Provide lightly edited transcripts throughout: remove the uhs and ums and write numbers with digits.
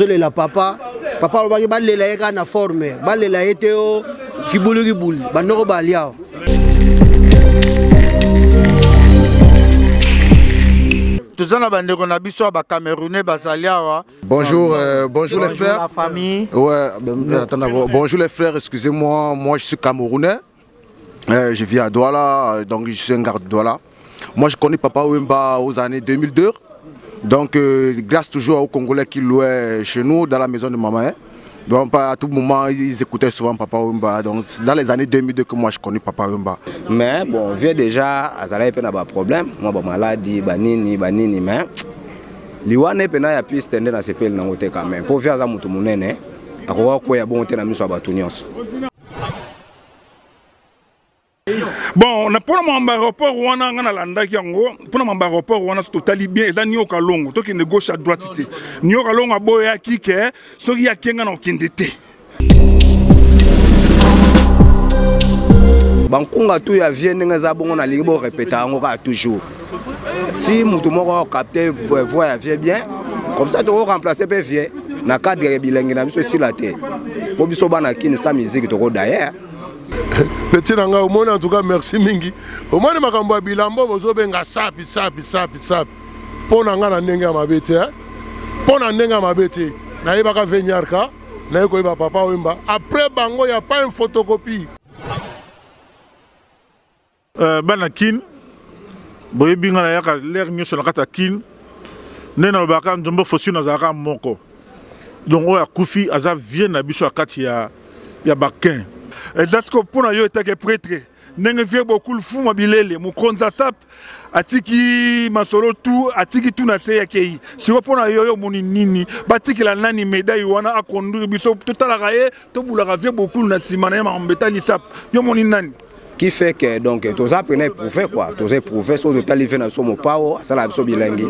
la papa va balela eka na forme balela eteo kibulu banoko baliao. Tous en abandonné qu'on a vu sur Camerounais Basalia. Bonjour, bonjour les frères. La famille. Ouais, bonjour les frères, excusez-moi, moi je suis Camerounais. Je vis à Douala, donc je suis un garde de Douala. Moi je connais Papa Wemba aux années 2002. Donc grâce toujours aux Congolais qui louaient chez nous dans la maison de maman. Donc à tout moment ils écoutaient souvent Papa Wemba. Donc c'est dans les années 2002 que moi je connais Papa Wemba. Mais bon, vieux déjà, Azala n'a pas de problème. Moi, bon, maladie, banini, mais Liwane pena ya pu stender dans ces pays na côté quand même. Pour faire ça mutu munene, akwa ko ya bon te na miso abatunions. Bon, on a pour mon aéroport on a ngana landa kiango, pour mon aéroport on a totali bien, ça nyo kalongo, to ki ne gauche à droite té. Nyo kalongo boya kike, so ki ya kenga na kindete. Bankunga tu ya vie ndenge za bongo na libo répéter ngo ka toujours. Si mutu moko capter voix ya vie bien, comme ça tu remplacer pe vie na cadre ya bilengi na biso si la té. Po biso bana kini sa musique to ko d'ailleurs. Petit nanga au monde en tout cas merci mingi. Au monde makambo bilambo bozo benga sapi. Pona nga na ndenge mabete hein. Pona ndenge mabete. Na yeba venyarka, na yeko yeba Papa Wemba. Après bango y a pas une photocopie. Banakin boye binga na yaka l'air nyoso na kata kin nena baka nzombo fosi na zaka moko donc oya kufi aza vient na biso akati ya bakin exactement pona yo etake prêtre ndenge vie beaucoup fu mabilele mukonza sap atiki masolo tu atiki tu na se yakei siko pona yo moni nini batiki la nani médaille wana akondu biso totala ye to bulaka vie beaucoup na simana ma mbetali sap yo moni nani. Qui fait que donc tous apprenez prouver quoi, tous éprouver sur total vient na somo pao, ça la biso bilingi.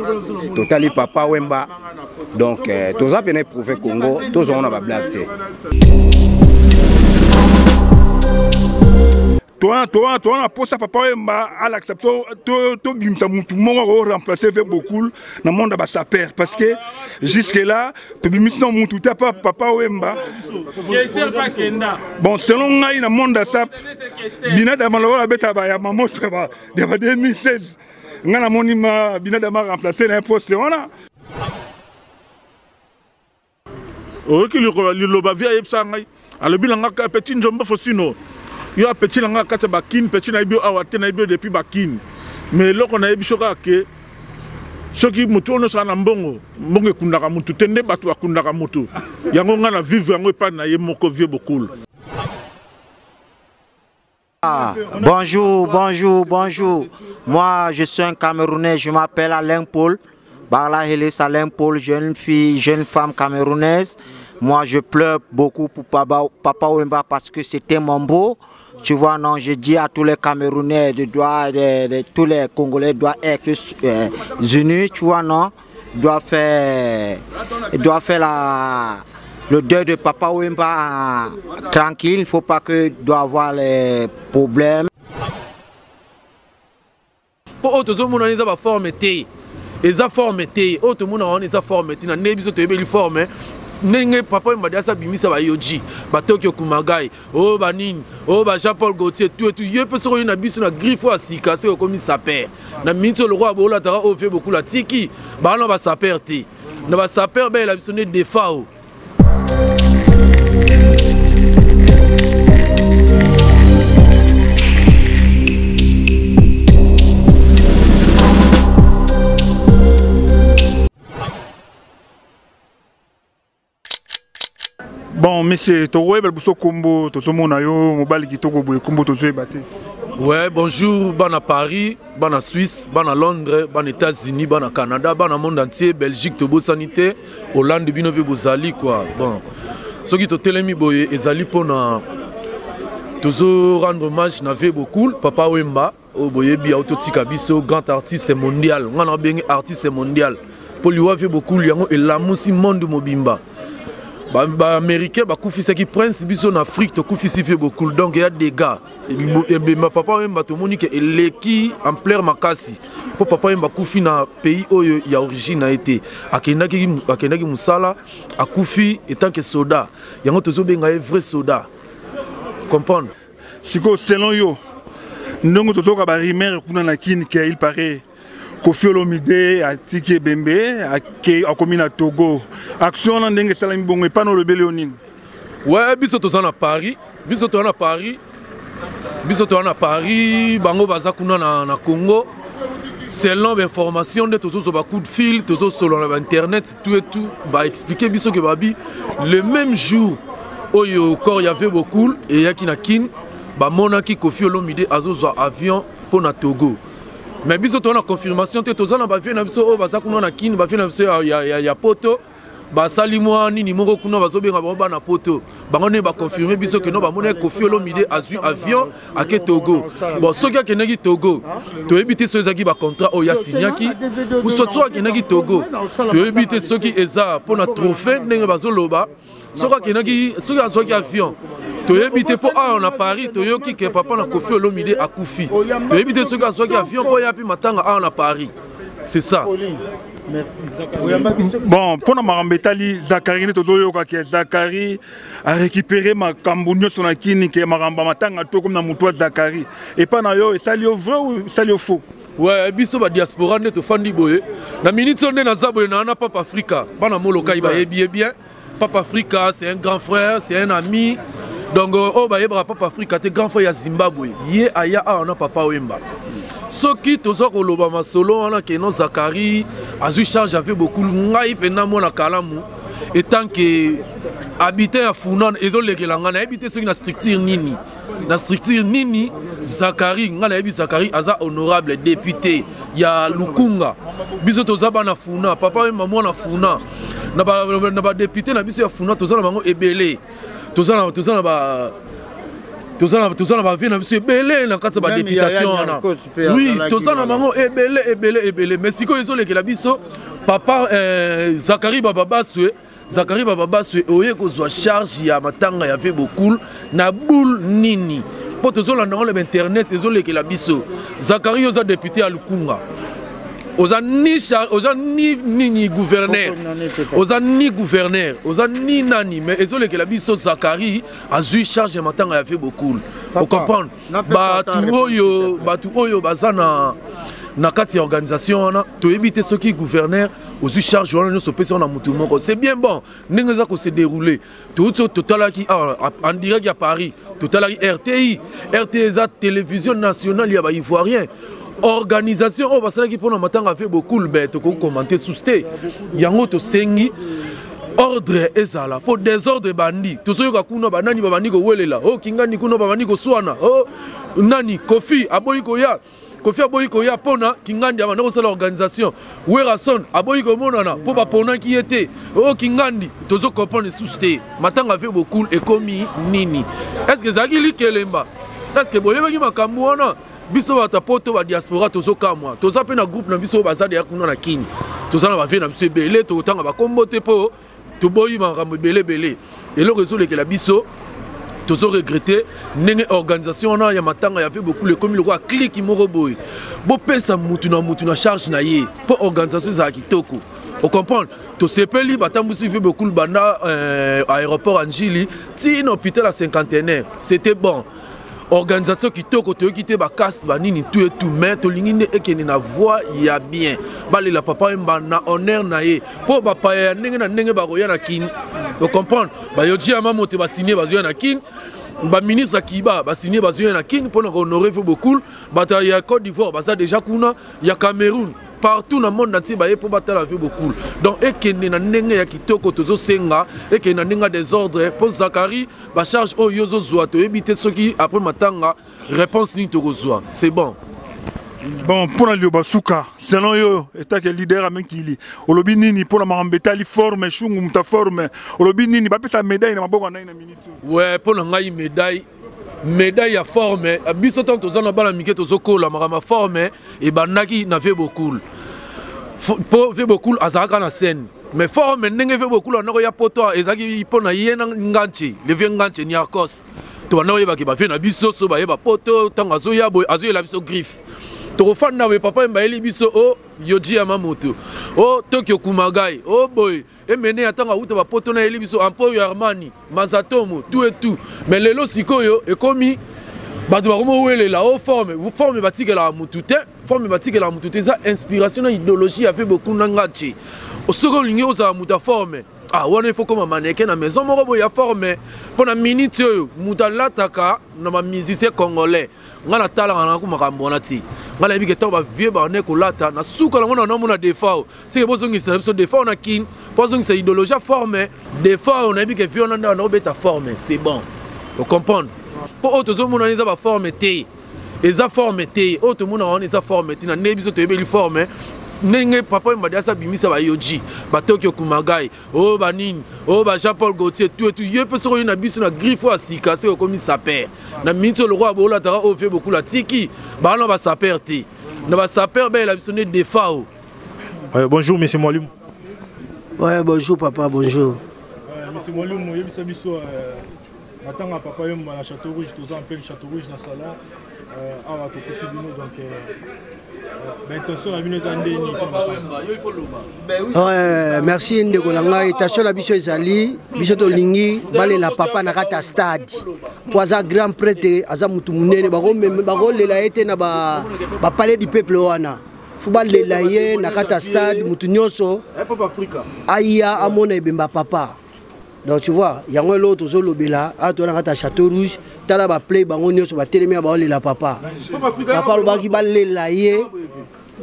Total Papa Wemba. Donc tous apprenez prouver Congo, tous on a ba blague. Toi on a posé Papa Wemba à l'accepter to bimsa mutu mongo remplacer avec beaucoup dans monde ba saper parce que jusque là to bimsa mutu ta Papa Wemba. Bon selon ngai na monde sap binada malola beta ba ya maman ba de 2016 ngana monima binada ma remplacer na poste ona. O ki lo ba via yepsa ngai alo bilanga ka petit njomba fosino. Yo petit langa kata bakin petit na bio awate na bio depuis bakin mais loko na biso ka ke soki mutu ono sana mbongo kundaka mutu tende batu akundaka mutu yango nga na vivre yango pa na ye moko vie beaucoup. Bonjour. Moi je suis un Camerounais, je m'appelle Alain Paul. Barla Hélis Alain Paul, jeune femme camerounaise. Moi je pleure beaucoup pour Papa Wemba parce que c'était mon beau. Tu vois, non, je dis à tous les Camerounais, tous les Congolais doivent être unis, tu vois, non, doivent faire le deuil de Papa Wemba tranquille, il ne faut pas que doit avoir les problèmes. Pour autres, on a une forme eza forme te auto mona on eza forme te na nebiso to yebeli forme nenge Papa Wemba dia bimisa ba yoji ba Tokyo Kumagai o ba nini o ba Jean Paul Gaultier tout yepe soko na biso na grifo asika se komi saper na mito le roi bola tara o fait beaucoup la tiki ba na ba saper te na ba saper ba la biso ne defao. Bon, monsieur, tu vois, combo, tu ouais, bonjour, bon à Paris, bon à Suisse, bon à Londres, bon aux États-Unis, bon à Canada, bon à monde entier, Belgique, Togo Sanité, Hollande, Binobe Bozali, quoi. Bon, ceux qui te télémi boye, ezali pour toujours rendre hommage, n'avait beaucoup, Papa Wemba, au boye bi autotika biso, grand artiste mondial, on a bien artiste mondial. Pour lui avoir beaucoup, il y a la musique monde mobimba. Américain bakufisaki prince biso en Afrique tokufisi fait beaucoup donc il y a des gars et ma papa même batomoni que leki en plein makasi pour papa même bakufi na pays oyo ya origine a été akendaki musala akufi étant que soldat yango tozobenga vrai soldat comprendre siko selon yo ndongo tozoka ba rumeur kuna na kini que il paraît Kofi Olomide a tiki Bembe a commis na Togo. Action na ndenge salami bongo pas no le Léonine. Ouais, biso to na Paris, biso to na Paris. Biso to na Paris, bango baza kuna na Congo. Selon l'information de tous ba coup de fil, tous sur internet, tout et tout, ba expliquer biso que babi le même jour où il y avait beaucoup et yaki na kin, ba monaki Kofi Olomide azozo avion pour na Togo. Mais biso to na confirmation te to na ba vie na biso o ba sakuna na kin ba vie na biso ya poto ba sali moi nini moko kuna ba zobenga ba na poto bango ne ba confirmer biso que no ba mona Kofi Olomide azui avion ake Togo bon soki akenaki Togo to ebite so ezaki ba contrat o ya signaki ou soki akenaki Togo to ebite soki eza pour na trophée ndenge bazoloba soki akenaki soki azwaki avion to ebite po on a Paris to yoki ke papa na Kofi Olomide akufi to ebite soki azwaki avion po ya pi matanga on a Paris c'est ça. Merci. Bon, pour Marambetali, Zakari, Zakari a récupéré ma cambonio sur la kini qui est Maramba Matanga, tout comme dans mon toit Zakari. Et pas et ça lui vrai ou ça lui faux? Ouais, biso ba diaspora net fandi boye. Na minute sonne na zabo na Papa Africa. Bana moloka iba bien. Papa Africa, c'est un grand frère, c'est un ami. Donc oh ba yebra Papa Africa, te grand frère ya Zimbabwe. Yé aya on a Papa Wemba. Soki tozo ko loba masolo wana ke no Zakari azu charge avait beaucoup ngai pena mona kalamu étant que habitant à Funan ezolekelanga na habité soki na structure nini Zakari ngala yebi Zakari aza honorable député ya Lukunga biso toza bana Funa papa maman na Funa na ba député na biso ya Funa toza na bango ebele toza na ba tout ça va venir monsieur belé na kati ba députation na oui tout ça na bango ebele mais siko ezole ke la biso papa Zakari baba baswe oye ko zo charge ya matanga ya fait beaucoup na boule nini po tozola na le internet ezole ke la biso Zakari oza député à Lukunga oza ni gouverneur oza ni nani mais ezole ke la biso Zakari azui charge matanga ya fait beaucoup vous comprendre batu oyo bazana na kati organisation na to éviter ce qui gouverneur aussi charge wana no sopesa na mutu moko c'est bien bon ndenge za ko se dérouler tout totalaki en direct à Paris totalaki RTI za télévision nationale ya ba ivoirien organisation o basala ki pona matanga fait beaucoup le bet ko commenter sous té yango to sengi ordre ezala pour désordre bandi tozoyoka kuna banani babandi ko welela o kingani kuna babandi ko swana o nani Kofi aboyi koya pona kingandi abana ko sala organisation Werason aboyi ko monana po ba pona ki était o kingandi tozo comprendre sous té matanga fait beaucoup et komi nini est-ce que zaki likelemba est-ce que boyebaki makambo wana biso bata poto ba diaspora tozoka moi toza pe na groupe na biso bazade ya kuna na kini toza na ba vie na biso belé to tanga ba kombote po to boyi makambo belé et le réseau que la biso tozo regretter ndenge organisation na ya matanga ya fait beaucoup le comme le roi clique moko boy bo pesa mutu na charge na ye pour organisation za kitoko on comprend to sepeli batambusi fait beaucoup banda aéroport Anjili ti un hôpital à cinquantenaire c'était bon organisation qui toko to kité ba casse ba nini tout et tout mais to lingine ekene na voix ya bien bali la papa mba na honneur na ye po papa ya ndenge ba roya na kin vous comprendre ba yoji ama mote ba signer ba zoya na kin ba ministre Kiba ba signer ba zoya na kin pour honorer fait beaucoup bata ya Côte d'Ivoire ba ça déjà kuna ya Cameroun partout dans le monde entier ba pour battre la vie beaucoup donc ekene na ndenge ya kitoko tozo senga ekene na ndenge des ordres pour Zakari ba charge o yozo zwa to éviter ceux qui après matanga réponse ni to zwa c'est bon. Bon pour le basuka selon yo état que leader amen kili olobi nini pour la Marambetali forme chungu muta forme olobi nini ba pesa médaille na maboko na minute ouais pour ngai médaille à forme biso tant tozana bana mike tozokola makama forme et banaki na fait beaucoup pour fait beaucoup azaka na scène mais forme ndenge fait beaucoup là na ya poto ezaki pona yena nganche le vieux nganche ni akos to na yeba ki ba fait na biso so ba yeba poto tanga zo ya boy azo la biso griffe to fanda we papa mba eli biso o yoji Yamamoto o Tokyo Kumagai o boy et mené atanga uta ba poto na eli biso Emporio Armani Mazatomo tout et tout mais lelo sikoyo e komi bato bakomo wele la o forme batike la mutute forme batike la mutute za inspiration na idéologie a fait beaucoup nangachi o soko lingi oza muta forme ah wana il faut comme mannequin na maison moko boya forme pona minute yo muta lataka na ma musicien congolais ngana tala ngana ko makambo na ti ngala bi ke to ba vieux ba ne ko lata na suka la ngona na mona défaut c'est que bozongi c'est so défaut na kin bozongi c'est idéologie forme défaut on a bi ke vieux na na beta forme c'est bon vous comprenez pour autres hommes on a ba forme té eza forme té autres monde on eza forme té na ne biso to yebeli forme nenge papa mba dia bimisa ba yoji ba Tokyo Kumagai o ba nini o ba Jean-Paul Gaultier tout et tout ye pe soko na biso na griffe asika c'est comme saper na mito le roi bola tara o fait beaucoup la tiki ba na ba saper té na ba saper ba la biso ne défaut. Bonjour monsieur Moualoum. Ouais bonjour papa bonjour. Monsieur Moualoum mo yebisa biso atanga papa yomba na Château Rouge tous en plein Château Rouge na sala awa to petit bino donc ouais, merci ndeko nanga itation la biso ezali biso to lingi bale la papa na kata stade poza grand prêtre aza mutu munene bako lela ete na ba palais du peuple wana fuba lela ye na kata stade mutu nyonso aya amona ebemba papa. Donc tu vois, il y a un autre zo lobela, à toi na Château Rouge, tala ba play bango nyonso ba telemi ba ole la papa. Papa ba ki ba lela ye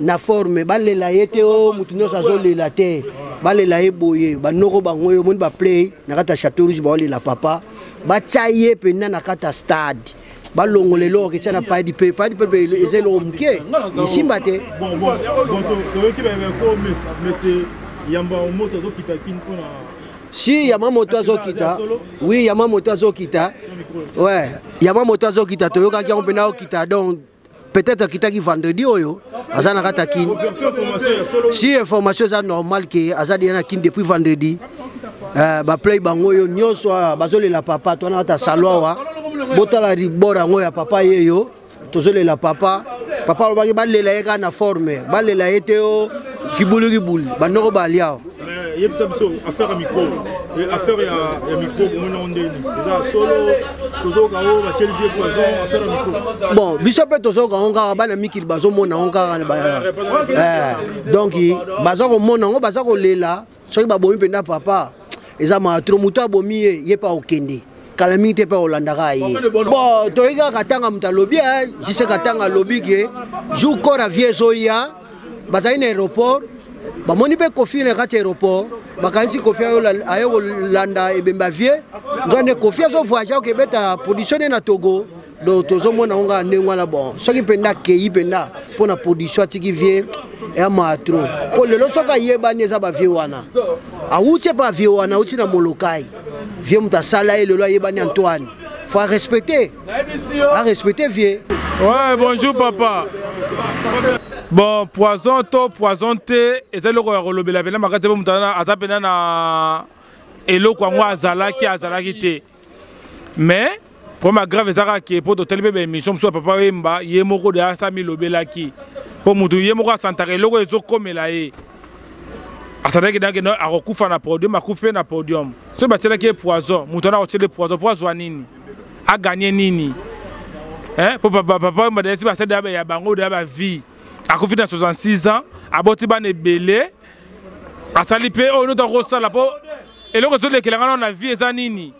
na forme ba lela ye te o mutu nyonso zo lela te. Ba lela ye boye, ba noko bango yo mun ba play na Château Rouge ba ole la papa. Ba tsaye pena na kata stade. Ba longolelo ke tana pa di pe ezelo mke. Isimba te. Bon to ki ba ko mais yamba o moto zo kitakin pona. Si Yamamoto azokita, oui Yamamoto azokita, ouais Yamamoto azokita toyoka ki on pena okita donc peut-être kita ki vendredi oyo azana kata kin. Si information ça normal que azadi na kin depuis vendredi. Ba play bango yo nyonso bazole la papa to na kata salwa botala ribora ngo ya papa yeyo tozole la papa ba ba lela yeka na forme ba lela ete o kibulu banoko balia. Affaire à micro, affaire à micro, on déjà solo, toujours gao, va chélier poison, affaire à micro. Bon, Bishop toujours gao, on a bana mikil bazo mona, on a donc bazo mona, on bazo lela, so ba bomi penda papa, eza ma trop muta bomi ye pas okende. Calamité pas Hollanda ye. Bon, toiga katanga mutalobi, je sais katanga lobby ke, jou kora vie zoya, baza ina aéroport. Ba moni pe Kofi na kati aéroport bakanisi Kofi ayo landa ebemba vie ngane Kofi azo voyager ke beta positionner na Togo do tozo mona nga ndengwa la bon soki penda kei penda pona position tiki vie e ma trop po lelo soka yeba neza ba vie wana awuche pa vie wana uchi na molokai vie mutasala e lelo yeba ni Antoine faut respecter vie. Ouais bonjour papa. Bon, poison thé, et c'est le roi relobé la veine, ma carte moutana, atapena na elo kwa moi azalaki te. Mais pour ma grave zara qui pour d'hôtel bébé émission sur papa Wemba, yemoko de asami lobela ki. Pour mutu yemoko santare logo ezo comme la e. Asada ki dange no arokufa na podium, akufe na podium. Ce batela qui est poison, moutana o tele poison nini? A gagner nini? Hein? Pour papa Wemba de si ba seda ya bango de ba vie. A confié dans 66 ans, à Botiban et Belé, à Salipé, on nous donne ça là-bas. Et le réseau de l'éclairage, on a vu les années.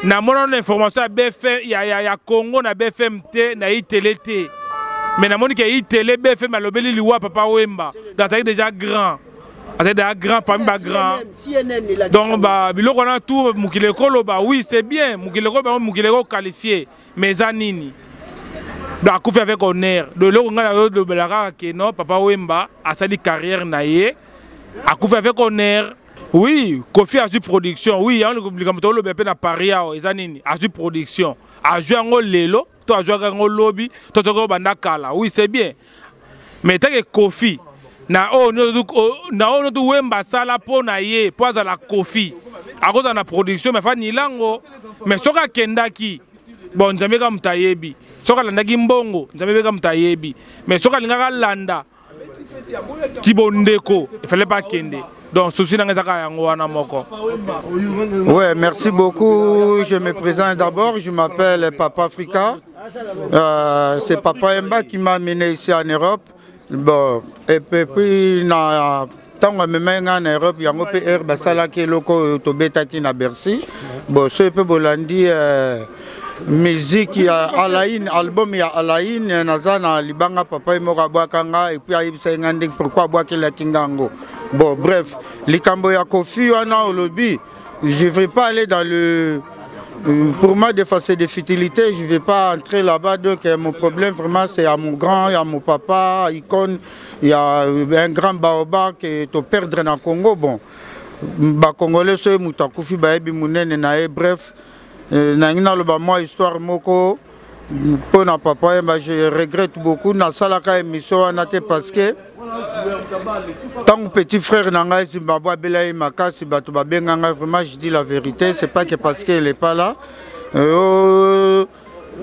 Na mon information à BFM, il y a Congo, na BFMT, na ITLT. Mais na mon qui est ITL, BFM, à l'obéli, l'Iwa, Papa Wemba. Donc, c'est déjà grand. C'est déjà grand, pas même grand. Donc, bilo on a tout, Moukileko, oui, c'est bien. Moukileko qualifié. Mais Zanini. Donc, on fait avec honneur. De l'eau, on a de Belara qui non, Papa Wemba a sa carrière naïe. A fait avec honneur. Oui, Kofi a su production. Oui, on a le BP à Paris, a su production. A joué un lelo, toi a joué un lobby, toi a joué un bandakala. Oui, c'est bien. Mais tant que Kofi, na oyo wemba sala po na ye po azala kofi akoza na production mais fa nilango mais soka kendaki bon nzambe ka mutayebi soka landaki mbongo nzambe ka mutayebi mais soka lingaka landa tibondeko il fallait pas kende donc souci n'angaka yango wana moko. Ouais, merci beaucoup. Je me présente d'abord, je m'appelle Papa Africa. C'est Papa Emba qui m'a amené ici en Europe. Bon, et puis tant que je suis en Europe, il y a un peu de basala qui est loco tobetaki na Bercy. Bon, ce peu bolandi musique ya Alain, album ya Alain, nazana libanga papa imora bwakanga et puis ayibisa ngandi pourquoi bwakela kingango. Bon, bref, likambo ya Kofi wana olobi, je vais pas aller dans le pour moi d'effacer des futilités, je ne vais pas entrer là-bas. Donc mon problème vraiment c'est à mon grand, à mon papa, icône, il y a un grand baobab qui est au perdre dans le Congo. Bon, les Congolais sont moutakufi baebi munene nae bref, nangina loba moi histoire moko pour na papa je regrette beaucoup na salaka émission anate parce que tant que petit frère nanga Zimbabwe belaye makasi bato babenganga vraiment je dis la vérité c'est pas que parce qu'elle est pas là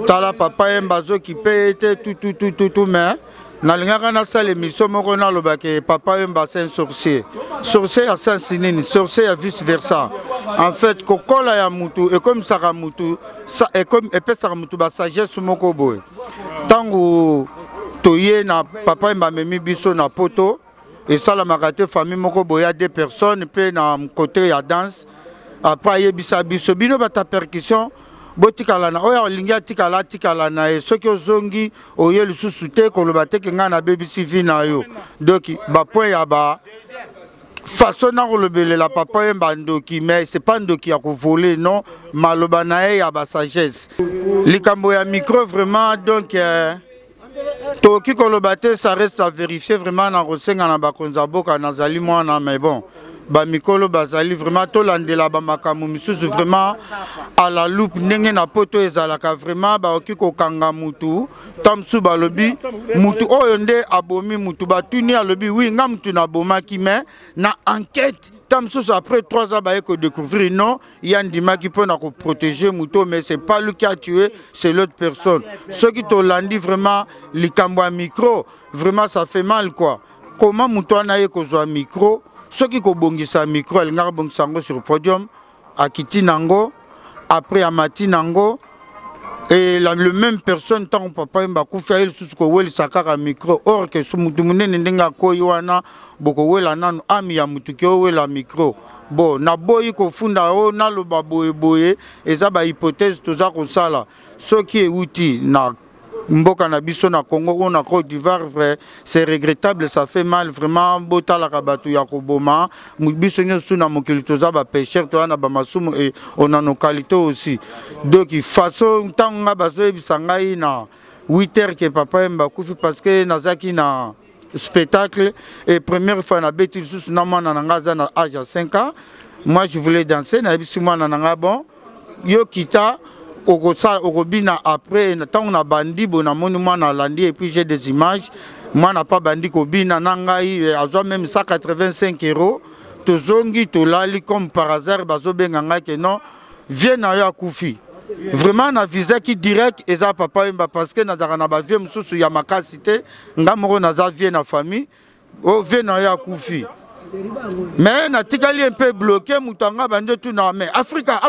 tala papa mbazo qui peut tout mais nalingaka na sala émission moko na loba que papa mba c'est un sorcier à Saint-Sinine sorcier à vice versa en fait kokola ya mutu et comme ça mutu ça et comme epesa mutu ba sagesse moko boy tango toye na papa mba memi biso na poto et ça la makate famille moko boya deux personnes pe na côté ya danse après yebisa biso bino bata percussion botikala na oya lingia tikala na e soki ozongi oye lisusu te koloba te kenga na BBC vina yo donc ba point ya ba façon na kolobele la papa yemba ndoki mais c'est pas ndoki ya ko voler non maloba na e ya ba sagesse likambo ya micro vraiment donc toki kolobate ça reste à vérifier vraiment na kosenga na bakonza boka nazali mwana mais bon ba mikolo bazali vraiment to landela ba makamu misusu vraiment à la loupe ndenge na poto ezalaka vraiment ba okiko kanga mutu tamsu balobi mutu oyo nde abomi mutu batuni alobi oui nga mutu na bomaki mais na enquête tamsu après 3 ans ba eko découvrir non yandima qui peut na ko protéger mutu mais c'est pas lui qui a tué c'est l'autre personne ce qui to landi vraiment likambo a micro vraiment ça fait mal quoi comment mutu na eko zo micro ceux qui ont bongisa micro, ils ont bongisa sur le podium, à Kiti Nango, après à Mati Nango, et le même personne, tant que papa m'a fait il sous que il sakara micro, or que ce moutoumene n'enga koywana, boko la nan ami ya mutukyo la micro. Bon, na boyi ko funda o na lo baboye boye, et ça ba hypothèse tout ça comme ça là. Ceux qui est outil na Mboka na biso na Congo ou na Côte d'Ivoire, c'est regrettable, ça fait mal vraiment. Bota la kabatu ya koboma, biso nyosu na mokili toza ba pêcheur to na ba masumu et on a nos qualités aussi. Donc il façon tanga bazo bisangai na 8h que papa mba kufi parce que nazaki na spectacle et première fois na beti sous na mwana nanga na âge à 5 ans. Moi je voulais danser na biso mwana nanga bon yo kita Orobina après, tant on a bandi, bon, on a landi et puis j'ai des images. Moi, on n'a pas bandi, Kobina, Nangaï, à même 185 €. To zongi, to lali, comme par hasard, bazo benganga, que non, viens à Koufi. Vraiment, on a visé qui direct, et ça, papa, parce que nous avons vu, nous avons ma cité, nous avons vu na famille, oh, viens à Koufi. Mais, on a un peu bloqué, Moutanga, bandi, tout, non, mais Africa.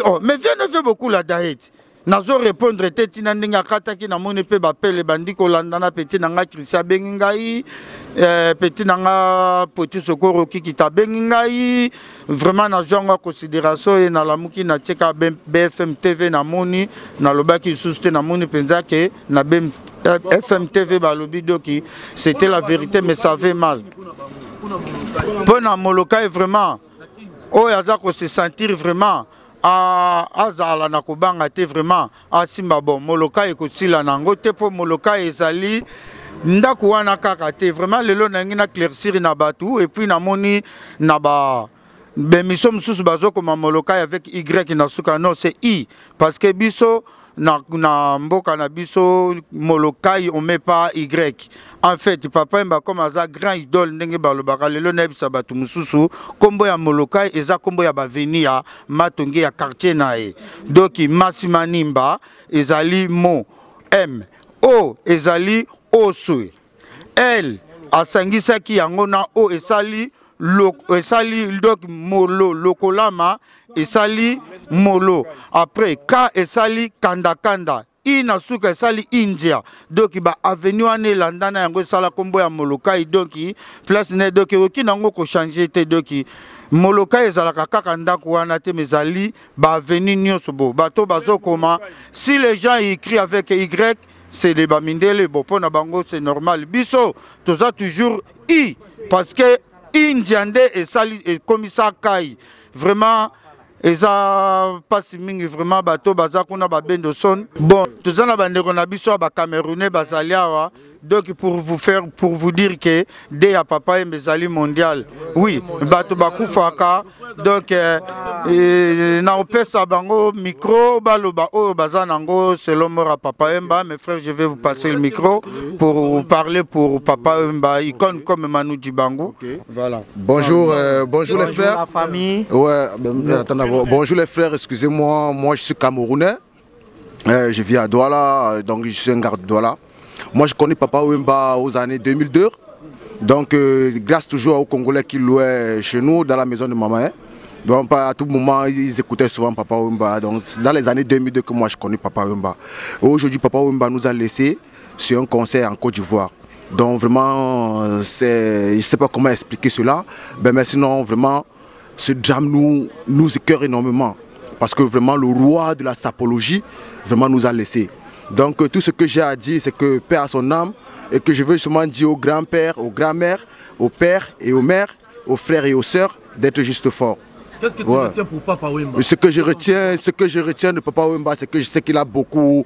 Oh, mais viens ne fait beaucoup la daït. Nazo répondre tête n'andinga kata ki na moni pe bapel les bandits ko landana petit nanga Christian Bengingai petit nanga petit sokoro ki ta Bengingai vraiment nazo nga considération et na la muki na cheka BFM TV na moni na lobaki souste na moni penza ke na BFM TV balobi doki c'était la vérité mais ça fait mal. Pour na moloka vraiment oh yaza ko se sentir vraiment azala na kobanga te vraiment asimba bon moloka ekosila nango te po moloka ezali ndako wana kaka te vraiment lelo nangi na claircir na batu et puis namoni na ba bemission mususu bazokoma moloka avec Y na suka non c'est I parce que biso na mboka na biso Molokai on met pas Y. En fait papa Wemba comme aza grand idole ndenge balobaka lelo na bisa batu mususu kombo ya Molokai eza kombo ya baveni ya Matonge ya quartier nae. Donc Masimanimba ezali mo M O ezali oswe L asangisaki yango na O esali donc molo lokolama esali molo après K esali kanda kanda I na suka esali India donc ba avenue ane landana yango esala kombo ya Molokai donc place ne donc oki nango ko changer te donc Molokai ezalaka kaka ndako wana te mezali ba avenue nyonso bo bato bazokoma si les gens écrivent avec Y c'est des bamindele bon pour na bango c'est normal biso toza toujours I parce que Indiande et sali et commissaire Kai vraiment eza pasi mingi vraiment bato baza kuna ba bendo son bon toza na bandeko na biso ba Camerounais bazali awa donc pour vous dire que dès à papa et mes mondial oui bato bakufaka donc na opesa bango micro baloba o bazanango selon mora papa Wemba mes frères je vais vous passer le micro pour parler pour papa Wemba icône comme Manu Dibango voilà bonjour bonjour les frères la famille ouais bonjour les frères excusez-moi moi je suis camerounais je vis à Douala donc je suis un garde de Douala. Moi, je connais Papa Wemba aux années 2002. Donc, grâce toujours aux Congolais qui louaient chez nous, dans la maison de maman. Donc, à tout moment, ils écoutaient souvent Papa Wemba. Donc, c'est dans les années 2002 que moi, je connais Papa Wemba. Aujourd'hui, Papa Wemba nous a laissé sur un concert en Côte d'Ivoire. Donc, vraiment, je ne sais pas comment expliquer cela. Mais sinon, vraiment, ce drame nous écœure énormément. Parce que vraiment, le roi de la sapologie, vraiment, nous a laissé. Donc tout ce que j'ai à dire, c'est que paix à son âme et que je veux justement dire aux grands-pères, aux grands-mères, aux pères et aux mères, aux frères et aux sœurs d'être juste forts. Qu'est-ce que tu retiens pour Papa Wemba? Ce que je retiens de Papa Wemba, c'est que je sais qu'il a beaucoup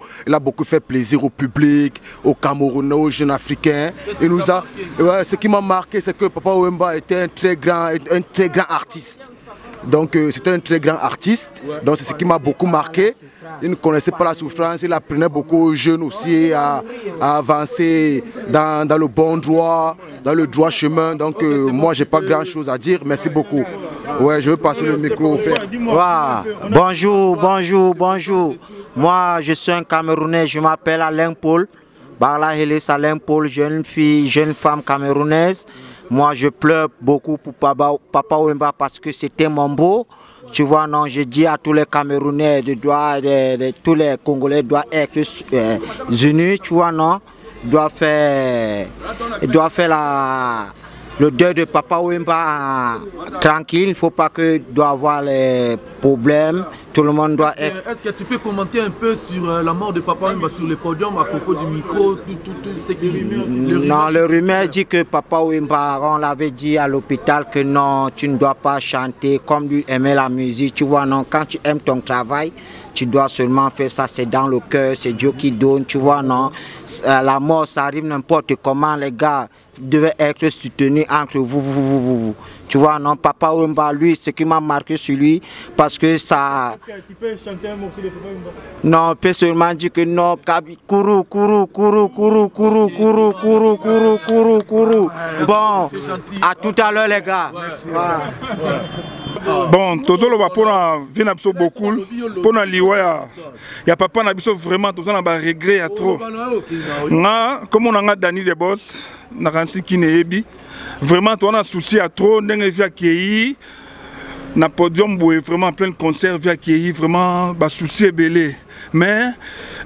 fait plaisir au public, aux Camerounais, aux jeunes Africains. Et nous a, ce qui m'a marqué, c'est que Papa Wemba était un très grand artiste. Donc c'était un très grand artiste, donc c'est ce qui m'a beaucoup marqué. Il ne connaissait pas la souffrance, il apprenait beaucoup aux jeunes aussi à avancer dans le bon droit, dans le droit chemin. Donc moi j'ai pas grand chose à dire, merci beaucoup. Ouais, je veux passer le micro au frère. Wow. Bonjour. Moi je suis un Camerounais, je m'appelle Alain Paul. Barla Hélis Alain Paul, jeune femme camerounaise. Moi, je pleure beaucoup pour Papa Wemba parce que c'était mon beau. Tu vois, non, je dis à tous les Camerounais, tous les Congolais doivent être unis, tu vois, non. Doivent faire le deuil de Papa Wemba tranquille. Il ne faut pas que doit avoir les problèmes. Tout le monde doit être... Est-ce que tu peux commenter un peu sur la mort de Papa Wemba sur le podium à propos du micro, tout ce qui Non, le rumeur dit que Papa Wemba, on l'avait dit à l'hôpital que non, tu ne dois pas chanter comme lui aimait la musique. Tu vois, non, quand tu aimes ton travail, tu dois seulement faire ça, c'est dans le cœur, c'est Dieu qui donne, tu vois, non. La mort, ça arrive n'importe comment, les gars, devaient être soutenus entre vous. Tu vois, non, Papa Wemba, lui, ce qui m'a marqué sur lui, parce que ça... Est-ce que tu peux chanter un morceau de Papa Wemba? Non, on peut seulement dire que non, courou. Bon, à tout à l'heure, les gars. Bon, tozolo va pour venir beaucoup pour na liwa ya papa na biso vraiment tozana ba regret ya trop. Na comme on a Dani de boss na kansi kinebi vraiment on a souci à trop ndenge via ki na podium boy vraiment plein de concerts via ki vraiment ba souci belé mais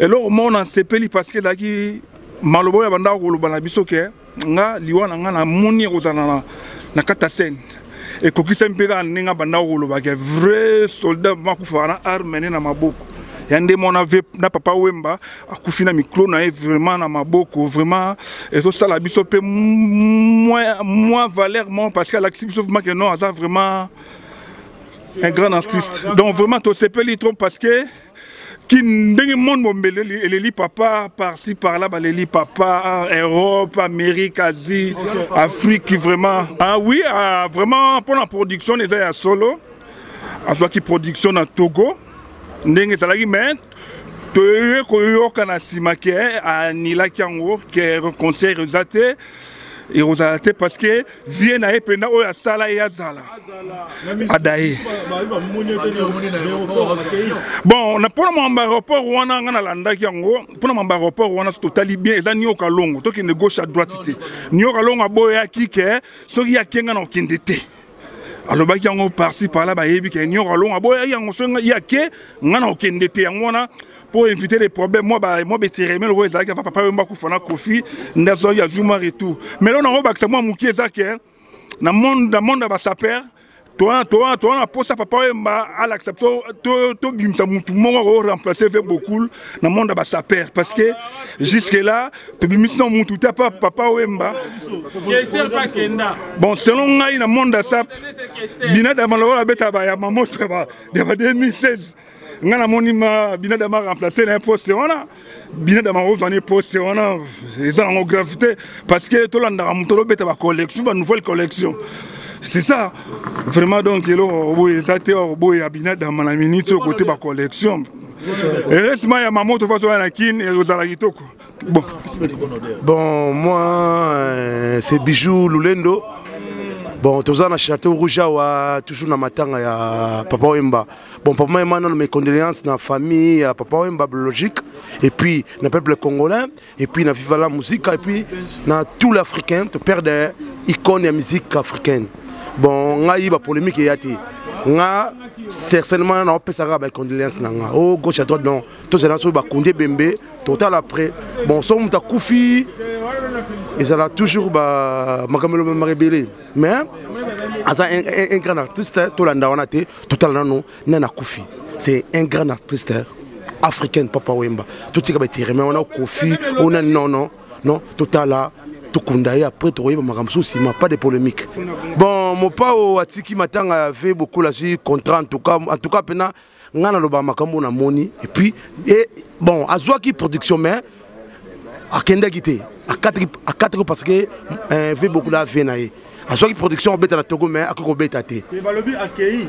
alors on a sepeli parce que là qui malobo ya banda ko lobana biso ke nga liwa na nga na moni kozana na kata scène. Et quand il a un vrai soldat qui a armé na maboko. Yande mona na Papa Wemba a kufina micro na vraiment na maboko vraiment et tout ça la biso pe moins valeur parce que l'activité que non ça vraiment un grand artiste. Donc vraiment to sepeli trop parce que qui ndenge monde mombele les papa par-ci par-là les papa Europe, Amérique, Asie, Afrique qui vraiment ah oui vraiment pour la production les solo à toi qui production à Togo ndenge salaki mais toye koyoka na sima ke anilaki yango ke concert ezate et parce que vie na epena oyo asala ye azala adaye bon na pona mamba aéroport wana nga na landaki yango pona mamba aéroport wana totali bien eza nioka longo tokende gauche à droite te nioka longo aboyaki ke soki yakenga na okende te alobaki yango par-ci par-là bayebi ke nioka longo aboyaki yango soki yake nga na okende te yango wana pour éviter les problèmes, moi, je suis le roi de papa, je suis Kofi, je suis et tout. Mais là, on a dit que moi, je suis dans le monde, ça perd. Toi, on a posé papa, à l'accepter, tout le monde a remplacé beaucoup dans le monde, ça perd. Parce que jusque-là, tu as mis dans mon tout, papa, bon, selon moi, dans le monde, ça Bina Damalora, maman, 2016. Ngana monima bina dama remplacer na poste wana bina dama ozani poste wana eza en gravité parce que tolanda mutolo beta ba collection ba nouvelle collection c'est ça vraiment donc elo boye zate boye bina dama na minute côté ba collection et récemment ya mamoto fa to na kin et ozala kitoko bon moi c'est Bijou Lulendo. Bon, tous en Château Rouge, toujours dans matanga ya Papa Wemba. Bon, papa Wemba, mes condoléances dans la famille, Papa Wemba biologique, et puis dans le peuple congolais, et puis dans Viva la musique, et puis dans tout l'Africain, tu perds des icônes de musique africaine. Bon, on a eu une polémique et on a certainement on peut savoir mes condoléances nanga. Oh, gauche à droite non, tous ces gens sont Koundé Bembe, total après. Bon, son muta Koufi. Et ça a toujours makamelo marébélé. Mais un grand artiste, c'est un grand artiste africain, Papa Wemba. Tout ce qui a été remis, on a Kofi, on a non, total tout kundaye après tu vois pas de polémique. Bon, mon papa Atiki Matang avait beaucoup la suite contrat en tout cas pena ngana loba makambo na moni et puis bon azwaki production mais à kenda gité à 4 parce que fait beaucoup la vie naé azwaki production beta na Togo mais akoko beta té balobi accueilli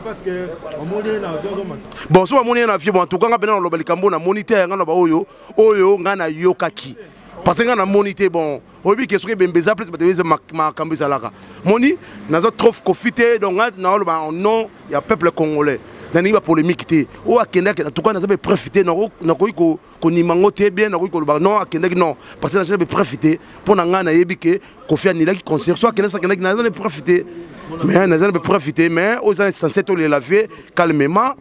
parce que on moni na avion bon so moni na avion en tout cas ngana loba likambo na moniteur ngana ba oyo ngana yokaki parce que ngana monité bon obi que soki bembeza plus ma kambisa laka moni nazo trop profiter donc na loba non il y a peuple congolais nani ba polémique té o akenda en tout cas nazo be profiter na ko nimango té bien na ko loba non akenda non parce que nazo be profiter pour na ngana yebi que Kofi Anila qui concert soit akenda sakenda nazo be profiter mais nazo be profiter mais aux censé tous les laver calmement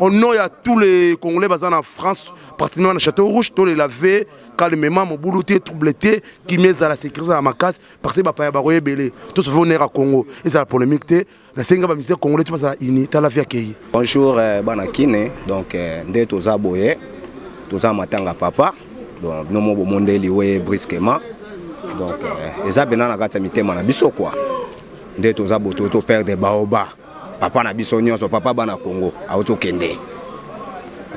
on il y a tous les Congolais basés en France, particulièrement dans Château Rouge, tous les laver calmement, mon boulot troublé, qui met à la sécurité à ma case, parce que papa baroye belé, tout ce venir à Congo, et ça la polémique, la singa ministère congolais, tu vois ça, ini, t'as la vie accueillie. Bonjour, Banakine, donc, dès tous aboyés, tous en matanga papa, donc, nous mon monde lié brusquement, donc, et ça, bien, on a gâté mi thème, on a biso quoi, dès tous aboyés, tout père de baoba. Papa na biso nyonso papa bana Congo auto kende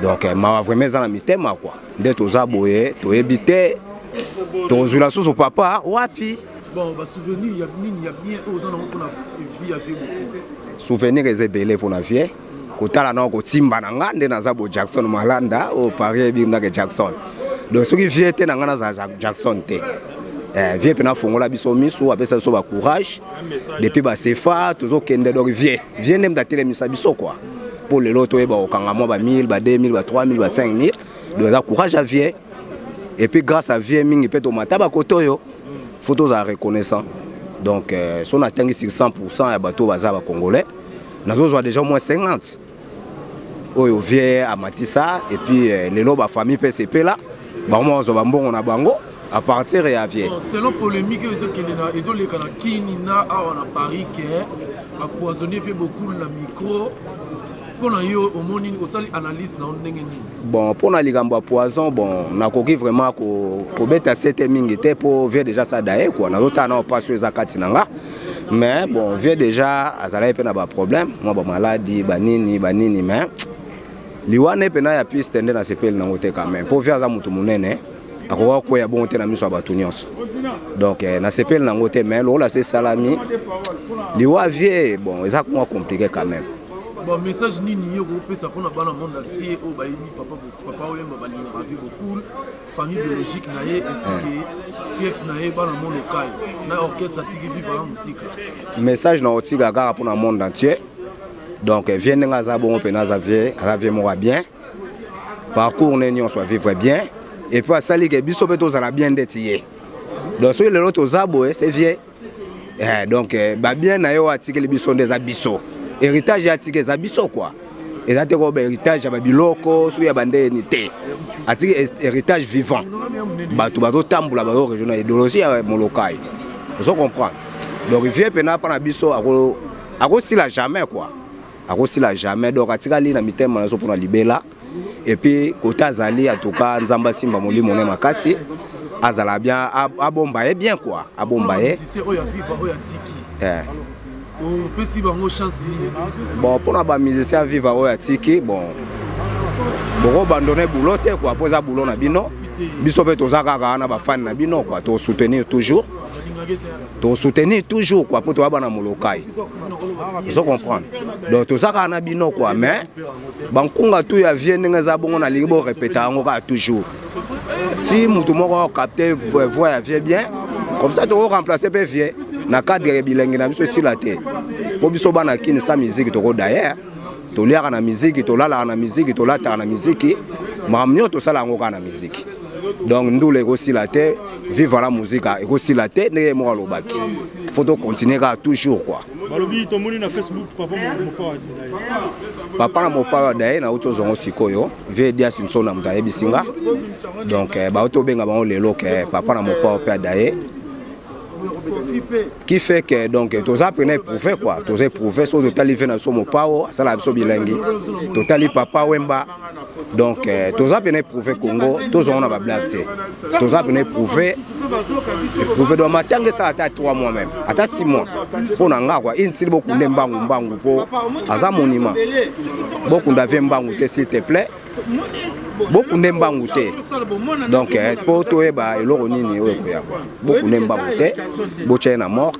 donc ma vraiment za na mitema quoi nde toza boye to ebité to zula susu papa wapi bon ba souvenir ya bien aux ans on a vie avec beaucoup souvenir ezebele pour la vie kotala na ko timba na nga nde naza bo Jackson Malanda au Paris bi na Jackson donc ce qui vient te na nga na Jackson te vieux pena fongola biso miso apesa so ba courage depuis ba sefa tozo kende donc vieux nem da telemisa biso quoi pour le loto e ba okanga mo ba 1000 ba 2000 ba 3000 ba 5000 donc ça courage à vieux et puis grâce à vieux mingi peut to mata ba kotoyo photos à reconnaissant donc son atteint sur 100% ya bato baza ba congolais nazo zo déjà moins 50 oyo vieux a matisa et puis les loba famille PCP là ba mo zo ba mbongo na bango à partir et à vie. Selon polémique, ils ont les Kinina à Paris qui a poisonné fait beaucoup le micro. Pour analyse bon, pour la ligambo poison, bon, on a coquille vraiment pour mettre cette mingité pour voir déjà ça d'ailleurs quoi. On a d'autres pas sur les akatinanga, mais bon, vient déjà à Zalaï pena ba problème. Moi, ba maladie, banini, mais liwane pena ya pu stender dans ces pays nangote quand même. Pour faire ça mutu munene. Ako ya bon te na miso abatu nyonso donc na sepel nango te mais là c'est salami liwa vie bon exactement compliqué quand même Bon message nini yo kopesa pona bana monde entier o ba yini papa oyemba ba linga ravi beaucoup famille biologique na ye ainsi que fief na ye bana monde local na orchestre tiki vivre la musique. Message na otiga gara pona monde entier. Donc vient nga bon pena za vie mo bien. Parcours n'en soit vivre bien et puis ça li que biso peto za la bien d'être. Donc sur les autres zabo c'est vieux. Donc ba bien na yo atiki les biso des abisso. Héritage atiki za biso quoi. Et ça te ko héritage ba biloko sur ya bande unité. Atiki héritage vivant. Ba to tambula ba régional idéologie ya mon local. Vous comprenez. Donc vieux pena pa na biso ako si la jamais quoi. Ako si la jamais donc atika li na mitema na so pour na libela. Et puis côté azali en tout cas nzamba simba moli moné makasi. Azala bien, abombaye bien quoi, abombaye. Bon, pour la musicien vivre au Yatiki, bon, bon, abandonner boulot quoi, poser boulot na bino, biso pe tozaka na ba fan na bino quoi, to soutenir toujours quoi, pour toi bana molokai. Ils comprendre. Donc tozaka na bino quoi, mais bankunga tout ya vie ngenza bongo na libo répéter ngoka toujours. Si mutu moko capter voix vie bien, comme ça tu remplacer pe vie na cadre bilingue na biso si la té. Po biso bana kini sa musique to ko d'ailleurs, to liaka na musique, to lala na musique, to lata na musique, mamnyo to sala ngoka na musique. Donc nous les aussi la té, vivre la musique et aussi la té ne mo lobaki. Faut donc continuer toujours quoi. Balobi to moni na Facebook papa na mopa daye na auto zongo sikoyo vie dia sinso na mutaye bisinga donc ba auto benga ba lelo ke papa na mopa pe daye qui fait que donc tous apprenez prouver quoi tous prouver sur total live na so mopa o sala biso bilengi total papa wemba donc tous apprenez prouver Congo tous on a ba blague tous apprenez prouver de matanga ça à 3 mois même à 6 mois pour nanga quoi inti beaucoup mbangu po aza monument beaucoup d'avait mbangu s'il te plaît beaucoup mbangu te donc pour toi ba eloko nini oyo ya quoi beaucoup mbangu te boche na mort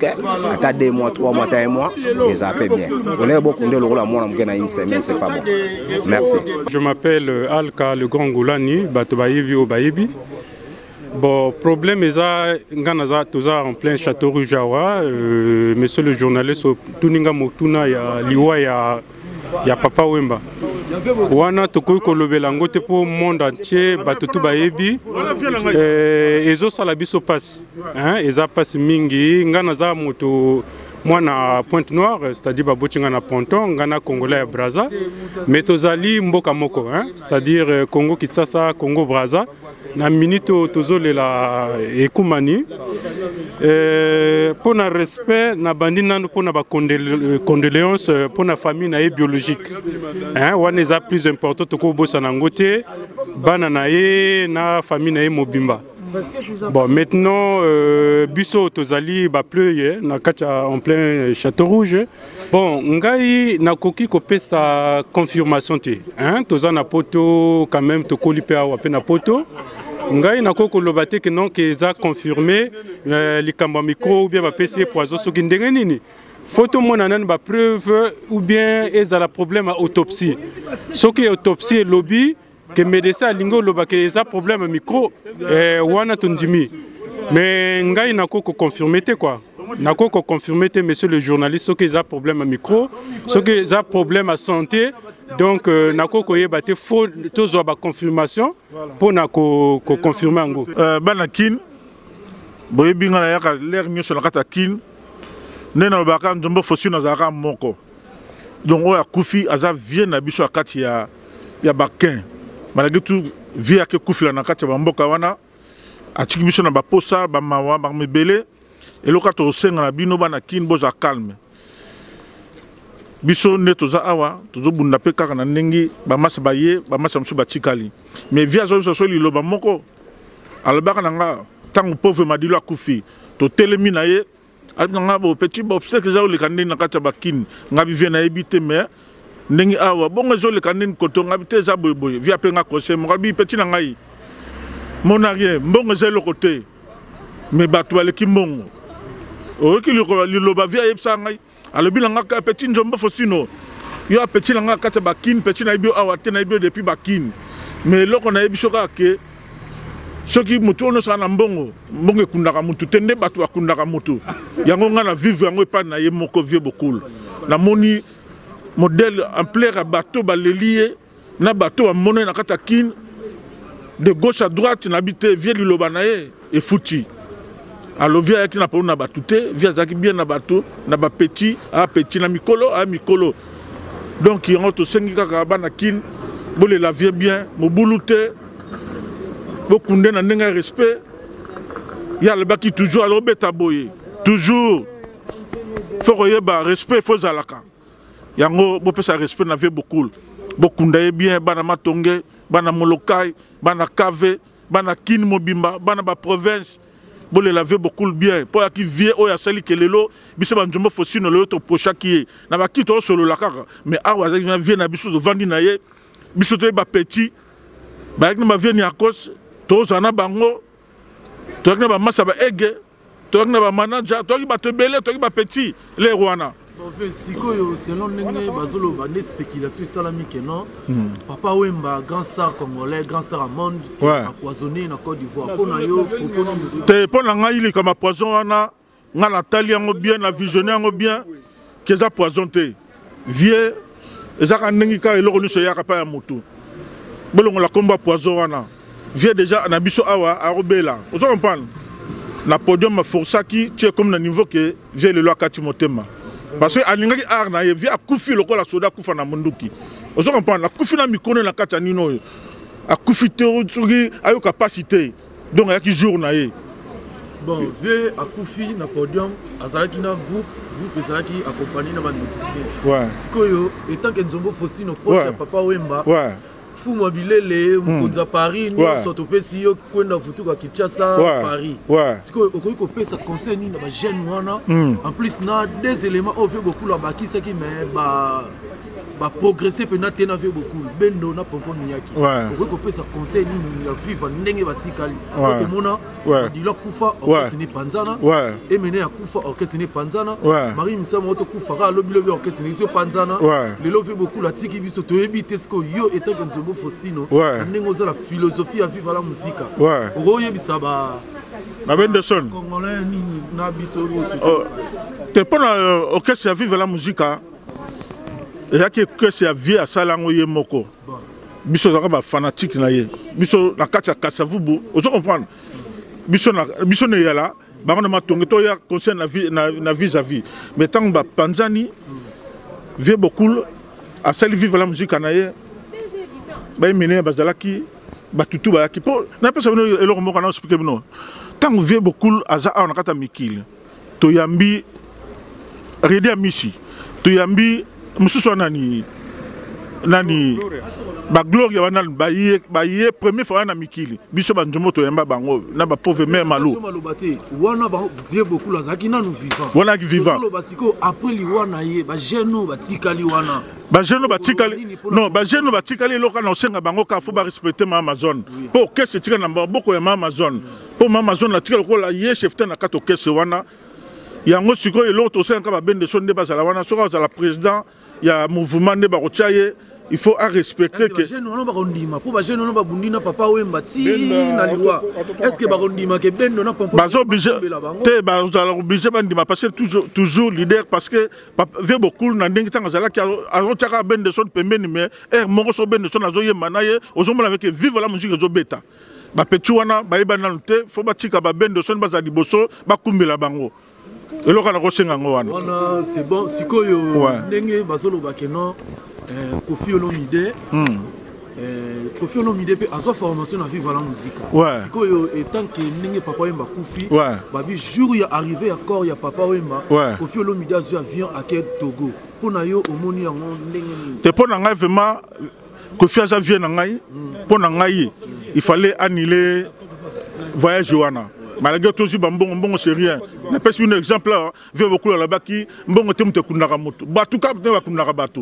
à 2 mois 3 mois 1 mois et ça fait bien on est beaucoup de loko la mois na une semaine c'est pas bon. Merci. Je m'appelle Alka le Grand Goulani bato bayebi o bayebi. Bon, problème est en plein château Rujawa. Monsieur le journaliste, Tuninga Motuna, il y a Papa Wemba. Wana toko kolobela ngote pour monde entier, batutu baebi. Ezo sala biso passe. Hein, eza passe mingi, ngana za moto moi na Pointe-Noire, c'est-à-dire babochinga na Ponton, ngana Congolais à Brazza, mais tozali mboka moko, hein, c'est-à-dire Congo Kinshasa, Congo Brazza. Na minito tozole la ekumani pour na respect na bandina pour na ba condoléances pour na famille na biologique hein wana eza plus important to ko bossa na ngote bana na ye na famille na mobimba. Bon maintenant biso tozali ba pleuye na kacha en plein Château Rouge. Bon ngai na koki ko pesa confirmation te hein tozana poto quand même to kolipe awa pe na poto. Ngai na koko lobate que non que ça confirmé les kamba micro ou bien ba PC poison so kindenge nini photo mona nan ba preuve ou bien eza la problème à autopsie so que autopsie lobby que médecin lingo lobake eza problème micro wana tundimi mais ngai na koko confirmé te quoi na koko confirmé te monsieur le journaliste so que eza problème à micro so que eza problème à santé. Donc, nako koyebate faut toujours ba confirmation pour nako confirmer ngo. Banakin, boyebi ngana yaka l'air mieux sur la carte kin. Nena baka nzombo fosi na zaka moko. Donc oya kufi aza vient na biso akati ya bakin. Malgré tout via ke kufi na kati ya mboka wana atiki biso na ba posa ba mawa ba mebele et lokato senga na bino banakin boza calme. Biso ne toza awa tozo bunda pe kaka na ndenge ba masa baye ba masa msu ba chikali mais via zo so li loba moko alobaka nanga tangu pauvre madilo akufi to telemi na ye alanga bo petit bo obstacle za le kanini na kata bakini ngabi vient na ebite mais ndenge awa bongo zo le kanini koto ngabi te za boy via pe nga conseil mo ngabi petit na ngai mon arrière mbongo za le côté mais bato bale ki mbongo o ki li loba via yebsa ngai alobi nanga ka petit nzombo fosino yo petit nanga kata bakin petit na bio awate na bio depuis bakin mais loko na ebisoka ke soki mutu ono sana mbongo kundaka mutu tende batu akundaka mutu yango nga na vivre yango epa na ye moko vie beaucoup na moni modèle en plein bateau balelie na bateau a monnaie na kata kin de gauche à droite n'habite vie liloba na ye et fouti alors via qui na pas na batute via zaki bien na bateau na ba petit a petit na mikolo a mikolo donc il rentre 5 kaka bana kin bolé la vie bien mobulute beaucoup de na nenga respect ya le baki toujours alors beta boye toujours faut que respect faut zalaka yango bo pesa respect na vie beaucoup ndaye bien bana matonge bana molokai bana kave bana kin mobimba bana ba province bolé la vie beaucoup bien pour qui vie oya sali kelelo biso banjombo fosino le autre pocha qui na ba kito solo la kaka mais awa vie na biso de vandi na ye biso to ba petit ba na vie ni akos to zana bango to na ba masa ba ege to na ba manager to ba tebele to ba petit les rwana sikoyo selon ndenge bazolo ba des spéculations salamique non papa Wemba grand star congolais grand star à monde empoisonné na Côte d'Ivoire pona yo te pona ngai li comme poison wana nga na tali yango bien na visionnaire yango bien que ça poisonné vieux ezaka ndenge ka eloko nyonso yaka pa ya motu bolongo la combat poison wana vieux déjà na biso awa arobela ozo comprendre na podium ma forçaki tu es comme na niveau que vieux le loi kati motema parce que alingaki art na ye via akufi lokola soda kufa na munduki ozo comprendre akufi na mikone na kata nino akufi te soki ayo capacité donc ayaki jour na ye bon vieux akufi na podium azalaki na groupe ezalaki accompagné na ba musicien sikoyo etant que Nzombo Faustino proche ya papa Wemba Fou Mobilele mkonza Paris nyonso topesi yo kwenda futuka Kinshasa Paris sikoyo okoki kopesa conseil nini na ba jeune wana en plus na des éléments au fait beaucoup la bakisaki mais ba progresser pe na tena fait beaucoup bendo na pompo miyaki okoki kopesa conseil nini ya vivre ndenge batikali to mona dilo kufa orchestre ne panzana et mené ya kufa orchestre ne panzana Marie Misama oto kufa ka lobi orchestre ne panzana lelo fait beaucoup la tiki biso to ebite sko yo etant que Nzombo Faustino ndenge oza la philosophie ya vivre la musique oyebisa ba Benderson congolais nini na biso te pona orchestre ya vivre la musique et que c'est vie à Salango Yemoko. Biso est fanatique na ye. Biso na kacha kasavubu. Vous comprenez? Biso ne yala. Baron ma tongue to ya concerne na vis-à-vis. Mais tant que Panzani vient beaucoup à celle vivre la musique anaye. Ba mine bazalaki ba tutu ba ki po na pesa no eloko moko na expliquer no. Tant que vient beaucoup à za on kata mikil. To yambi redi amisi. To yambi mususu nani ba gloria wana ba ye premier fois na mikili biso ba njomo to yamba bango na ba pauvre mère malu wana ba vie beaucoup la zaki na nous vivant wana ki vivant solo basiko après li wana ye ba jeune ba tikali wana ba jeune ba tikali non ba jeune ba tikali loka na senga bango ka faut ba respecter ma Amazon pour que c'est tika na boko ya ma Amazon pour ma Amazon la tikali ko la ye chef na kato kese wana yango siko et l'autre aussi encore ben de son débat à la wana soko za la président il y a mouvement de barochaye il faut respecter que jeune non ba kondima pour ba jeune non ba bundina papa Wemba ti na liwa est-ce que ba kondima ke ben non pompo bazo obligé te ba obligé bandima parce que toujours leader parce que veut beaucoup na ndenge tanga zala ki a ben de son pembeni mais moko so ben de son azo yemba na ye ozomona avec vivre la musique zo beta ba petu wana ba yeba na te faut ba tika ba ben de son ba za liboso ba kumbela bango et loka na kosenga ngo wana c'est bon sikoyo ndenge bazolo bakeno Kofi Olomide Kofi Olomide pe azo formation na vivre la musique sikoyo etant que ndenge papa Wemba kufi babi jour ya arrivé ya corps ya papa Wemba Kofi Olomide azo avion à Togo pona yo omoni yango ndenge ni te pona ngai vraiment Kofi azo vient na ngai pona ngai il fallait annuler voyage wana malgré tout bon c'est rien na pèse un exemple là veut beaucoup là-bas qui mbongo te mtekundaka moto batu ka te bakundaka batu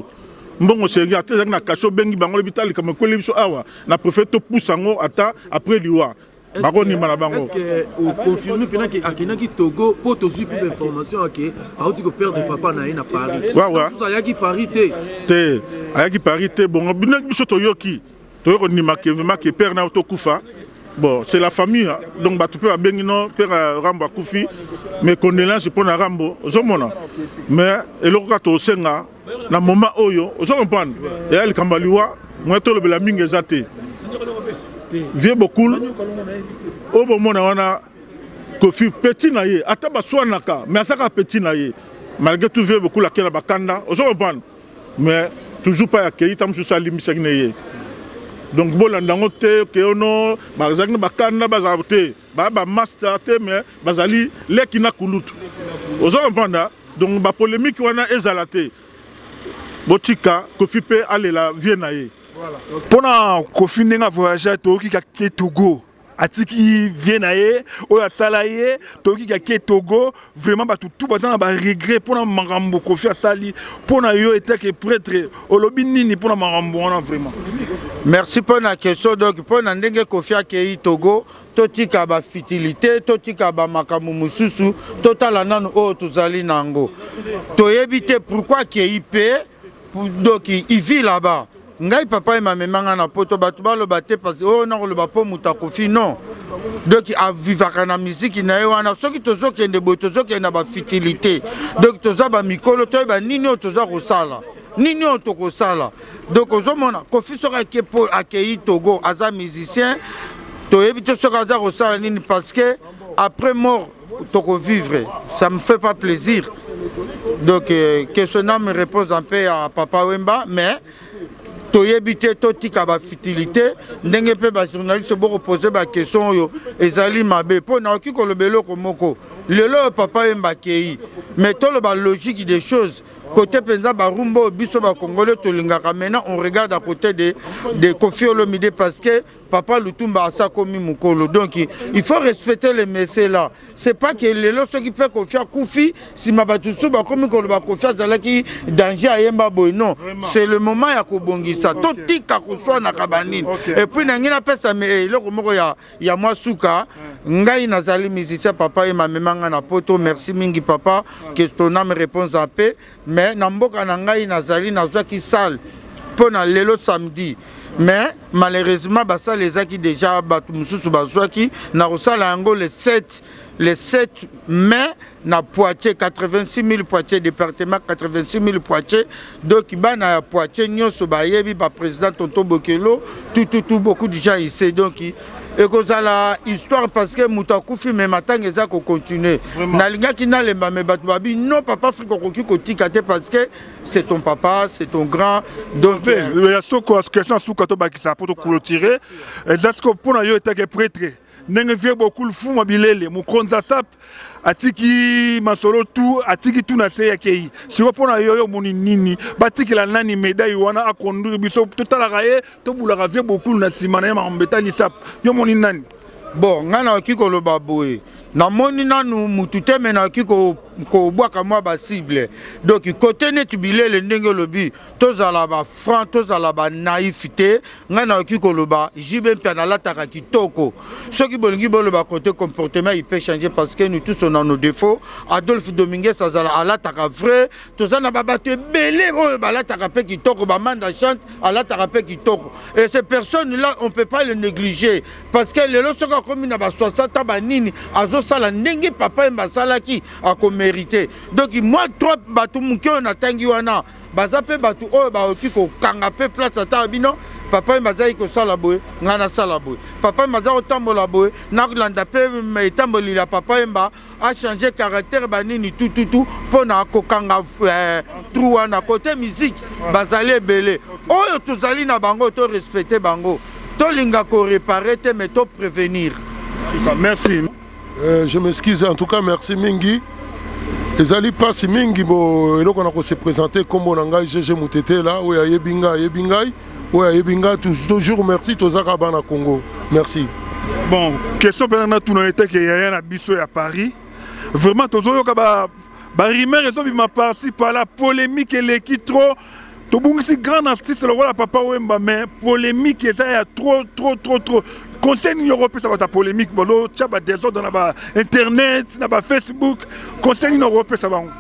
mbongo c'est rien te na kaso bengi bango l'hôpital comme ko lebiso awa na préfet to poussango ata après liwa bakondima na bango. Est-ce que vous confirmez qu'il y a Togo pour tous les informations que le père de papa na na Paris? Ouais. Ayaki Paris te. Ayaki Paris te. Bon, binak biso toyoki. Toyoko nima ke vraiment que père na otokufa. Bon, c'est la famille. Donc tu peux abengino père Rambo akufi. Mais condoléances pour na Rambo. Zomona. Mais eloko to senga na moment oyo, vous comprenez? Et elle kambaliwa, moi to le bela mingi ezate. Vieux beaucoup. Au moment où on a Kofi petit naïe, ataba soanaka, mais ça petit naïe. Malgré tout vieux beaucoup la kena bakanda, on comprend. Mais toujours pas accueilli tam sur sa limite naïe. Donc bon landangote que ono, bazakna bakanda bazabte, ba master te mais bazali lekina kulutu. On comprend. Donc ba polémique wana ezalate. Botika Kofi pe aller la vie naïe. Pendant Kofi n'a voyagé Togo qui Togo, atiki Viennaye, ou à Salaye, Togo qui Togo, vraiment tout bazan ba regret pour Marambo Kofi à Sali, pour na yo était que prêtre, au lobby nini pour Marambo vraiment. Merci pour la question. Donc pour na ndenge Kofi à Togo, totika ba fitilité, totika ba makamu mususu, total nan o tozali nango. Toyebite pourquoi KIP donc il vit là-bas. Ngai papa et ma maman na poto batu ba lo baté parce que oh non le bapo muta Kofi non. Donc a vivre na musique na wana soki tozo kende boy tozo kende ba fitilité. Donc toza ba mikolo to ba nini toza kosala. Nini to kosala. Donc ozomona Kofi sera ke po accueillir Togo aza musicien. To ebito sera za kosala nini parce que après mort Togo vivre, ça me fait pas plaisir. Donc que ce nom me repose en paix à Papa Wemba mais toyebite totika ba fitilité ndenge pe ba journaliste bo poser ba question yo ezali mabe po na okiko le beloko moko lelo Papa Wemba kei mais to le ba logique des choses côté penza ba rumbo biso ba congolais to lingaka maintenant on regarde à côté de Kofi Olomide parce que Papa Lutumba a ça comme Mukolo. Donc il faut respecter les messieurs là. C'est pas que les lorsqu'ils qui fait confiance Koufi, si ma batusu ba comme qu'on va confiance à la qui danger à Yemba boy non. C'est le moment ya ko bongisa. Toti ka ko soit na kabanine. Et puis na ngina pesa mais le komoko ya moi suka ngai nazali musicien papa et ma memanga na poto merci mingi papa que ton âme réponse en paix mais na mboka na ngai nazali nazwa ki sale pour na lelo samedi. Mais malheureusement, ça les a qui déjà qui na rosala yango le 7 mai na Poitiers 86 000 Poitiers département 86 000 Poitiers donc bana Poitiers nyonso ba yebi ba président Tonton Bokelo tout beaucoup de gens ici donc et que la histoire parce que mutakufi mais matang eza ko continuer na linga ki na lemba me batu babi non papa friko koki kotika te parce que c'est ton papa c'est ton grand donc il y a ce question sous kato ba ki ça pour clôturer exactement pour na yo était que prêtre nenge vie beaucoup le fou mobilele mukonza sap atiki masolo tout atiki tout na se yakei si pour na yo moni nini batiki la nani médaille wana a conduire biso tout à la raye to bula vie beaucoup na simana ma mbeta li sap yo moni nani bon ngana kiko lo baboye na moni nanu mutute mena kiko ko bwaka mwa ba cible donc côté net bilele ndenge lobi tozala ba franc tozala ba naïveté ngana kiko loba jibe pia na lataka kitoko ceux qui bolingi boloba côté comportement il peut changer parce que nous tous on a nos défauts Adolphe Dominguez azala alataka vrai tozana ba bato belé o ba lataka pe kitoko ba manda chante alataka pe kitoko et ces personnes là on peut pas les négliger parce que les lorsque comme na ba 60 ans ba nini azo sala ndenge papa mbasala ki a mérité donc moi trop batou mukio na tangi wana bazape batou o ba okiko kanga pe place ata bino papa mbazai ko sala boy ngana sala boy papa mbazai otambola boy na landa pe metamboli la papa mba a changé caractère banini tout pona ko kanga trou na côté musique bazali belé oyo tozali na bango to respecter bango to linga ko réparer te mais to prévenir. Merci. Je m'excuse, en tout cas, merci Mingi. Les alliés passent Mingi, et donc on a se présenter comme on a GG Moutete là, où il y a Yebingai, toujours merci, Tozaka Bana Congo. Merci. Bon, question pour nous, tout été qu'il y a un abisso à Paris. Vraiment, Tozo Kaba, Barimer, ils ont participé à la polémique et l'équipe trop. Tobungisi grand artiste, le voilà Papa Wemba, mais polémique, il y a trop. conseil nini opesa bato ya polémique bolo tia badésordre na internet na Facebook conseil nini opesa bango?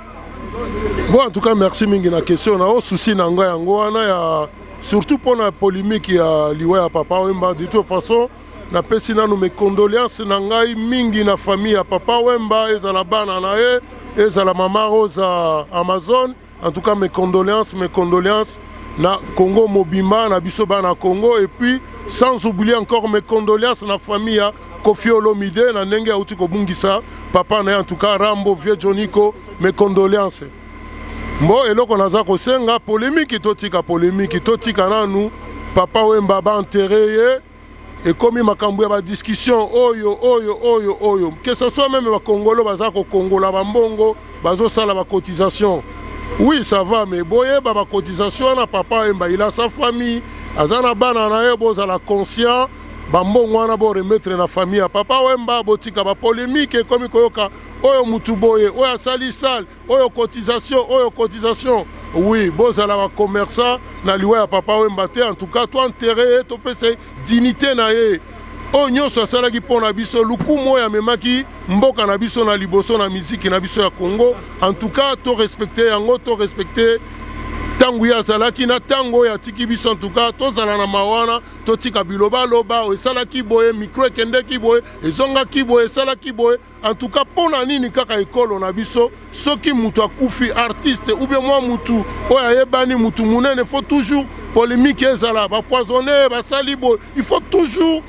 Bon, en tout cas, merci mingi na question na o souci na nga yango wana ya surtout pour la polémique ya liwa ya Papa Wemba. De toute façon, na pesi na mes condoléances na ngai mingi na famille ya Papa Wemba, ezala bana na ye, ezala mama Rose Amazon. En tout cas, mes condoléances na Congo Mobimba, na biso bana Congo, et puis sans oublier encore mes condoléances na famille ya Kofi Olomide na ndenge auti ko bungisa papa na en tout cas Rambo Vieux Joniko, mes condoléances. Bon, et là on a kosenga polémique totika nanu Papa Wemba ba enterré et comme makambo ya ba discussion oyo que ce soit même ba Congolo baza ko Kongola ba mbongo bazo sala ba cotisation. Oui, ça va, mais boye ba cotisation na Papa Wemba, il a sa famille, azana bana na ye bozala conscient, bambongo wana bo remettre na famille ya Papa Wemba botika ba polémique comme koyoka oyo mutu boye, oyo sali sale, oyo cotisation. Oui, bozala ba commerçant na liwa ya Papa Wemba te, en tout cas toi enterré to pese dignité na ye. Onyo sasala ki pona biso lukumo ya memaki mboka na biso na liboso na musique na biso ya Congo. En tout cas, to respecter yango, to respecter tangu ya salaki na tango ya tiki biso. En tout cas, to zala na mawana, to tika biloba loba, o sala ki boye, micro kende ki boye, ezonga ki boye, sala ki boye. En tout cas, pona nini kaka ekolo na biso, soki mutu akufi artiste ou bien moi mutu, oya yebani mutu munene, faut toujours polémique ezala, ba poisonner, ba sali boye, il faut toujours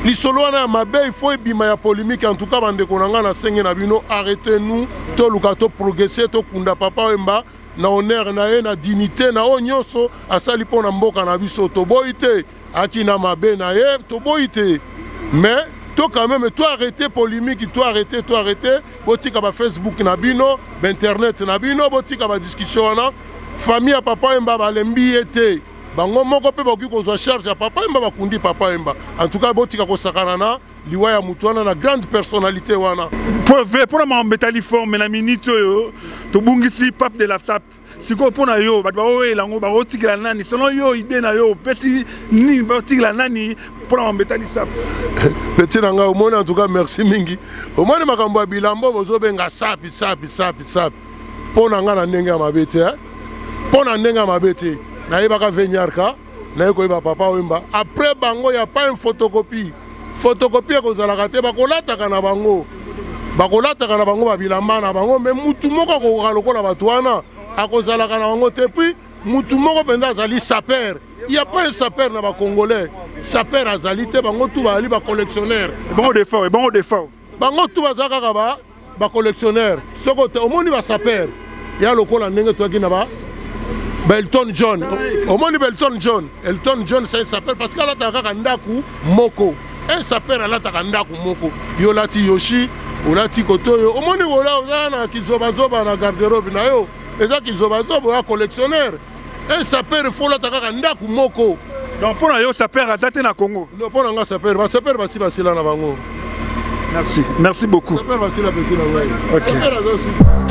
l'isolo wana mabe, il faut ebima ya polémique. En tout cas bande konanga na senge na bino, arrêtez-nous to luka to progresser to kunda Papa Wemba na honneur na ye na dignité na onyoso asali pona mboka na biso to boite akina mabe na ye to boite. Mais to quand même to arrêter polémique, to arrêter botika ba Facebook na bino, ba internet na bino, botika ba discussion wana famille ya Papa Wemba balembi ete bango moko pe bakoki kozwa charge ya Papa Wemba bakundi Papa Wemba. En tout cas botika kosakana na liwa ya mutu wana na grande personnalité wana pour m'embetali forme na minute oyo to bungisi pape de la sap siko pona yo ba oyelango ba otikela nani selon yo idée na yo pesi ni ba otikela nani pour m'embetali sap petit nanga au monde. En tout cas merci mingi au monde makambo ya bilambo bozo benga sapi pona nga na ndenge ya mabete pona ndenge ya mabete na yebaka venyarka na yekoyeba Papa Wemba. Après bango ya pas une photocopie ekozalaka te, bakolataka na bango babilamba na bango, mais mutu moko akokoka lokola bato wana akozalaka na bango te. Puis mutu moko mpenza azali saper, il y a pas un saper na bakongolais, saper azali te, bango tu bazali bacollectionnaire, bango defort bango tu baza kaka bacollectionnaire. Soko te omoni basaper ya lokola ndenge toaki na ba Elton John. Omoni Elton John c'est un saper parce qu'ala taka ndaku moko. Un saper ala taka ndaku moko. Yo lati Yoshi, olati Kotoyo. Omoni wola ozana kizobazoba na garde-robe na yo. Eza kizobazoba ya collectionneur. Un saper faut la taka ndaku moko. Donc pour yo saper azate na Congo. Non pour nga saper basi basila na bango. Merci beaucoup. Saper basila petit na ouais. OK.